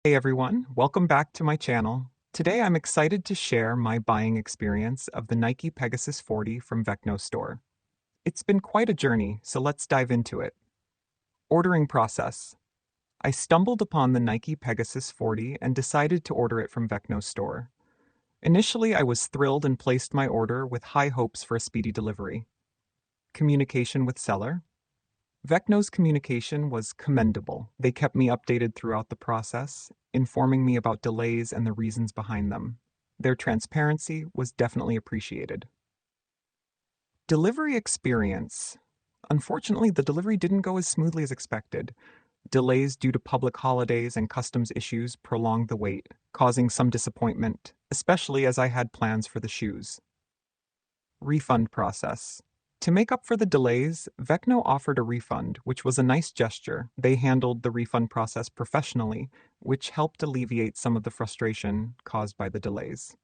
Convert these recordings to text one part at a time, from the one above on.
Hey everyone, welcome back to my channel. Today I'm excited to share my buying experience of the Nike Pegasus 40 from VECNO store. It's been quite a journey, so let's dive into it. Ordering process. I stumbled upon the Nike Pegasus 40 and decided to order it from VECNO store. Initially, I was thrilled and placed my order with high hopes for a speedy delivery. Communication with seller. VECNO's communication was commendable. They kept me updated throughout the process, informing me about delays and the reasons behind them. Their transparency was definitely appreciated. Delivery experience. Unfortunately, the delivery didn't go as smoothly as expected. Delays due to public holidays and customs issues prolonged the wait, causing some disappointment, especially as I had plans for the shoes. Refund process. To make up for the delays, VECNO offered a refund, which was a nice gesture. They handled the refund process professionally, which helped alleviate some of the frustration caused by the delays.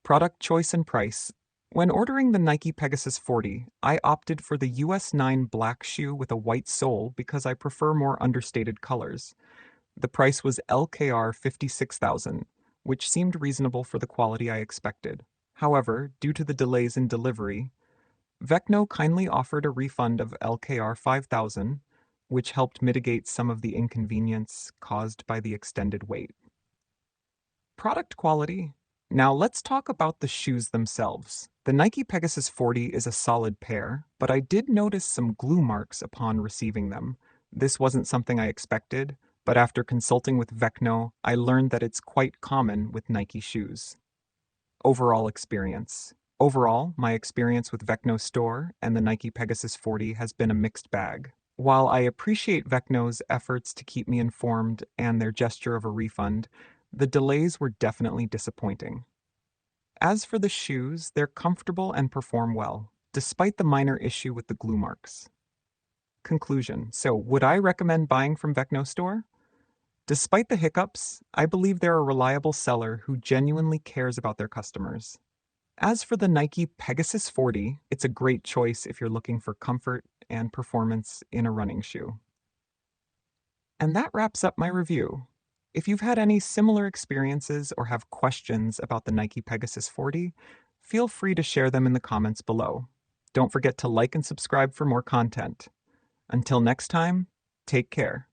Product choice and price. When ordering the Nike Pegasus 40, I opted for the US 9 black shoe with a white sole because I prefer more understated colors. The price was LKR 56,000, which seemed reasonable for the quality I expected. However, due to the delays in delivery, VECNO kindly offered a refund of LKR 5,000, which helped mitigate some of the inconvenience caused by the extended wait. Product quality. Now let's talk about the shoes themselves. The Nike Pegasus 40 is a solid pair, but I did notice some glue marks upon receiving them. This wasn't something I expected, but after consulting with VECNO, I learned that it's quite common with Nike shoes. Overall experience. Overall, my experience with VECNO store and the Nike Pegasus 40 has been a mixed bag. While I appreciate VECNO's efforts to keep me informed and their gesture of a refund, the delays were definitely disappointing. As for the shoes, they're comfortable and perform well, despite the minor issue with the glue marks. Conclusion. So, would I recommend buying from VECNO store? Despite the hiccups, I believe they're a reliable seller who genuinely cares about their customers. As for the Nike Pegasus 40, it's a great choice if you're looking for comfort and performance in a running shoe. And that wraps up my review. If you've had any similar experiences or have questions about the Nike Pegasus 40, feel free to share them in the comments below. Don't forget to like and subscribe for more content. Until next time, take care.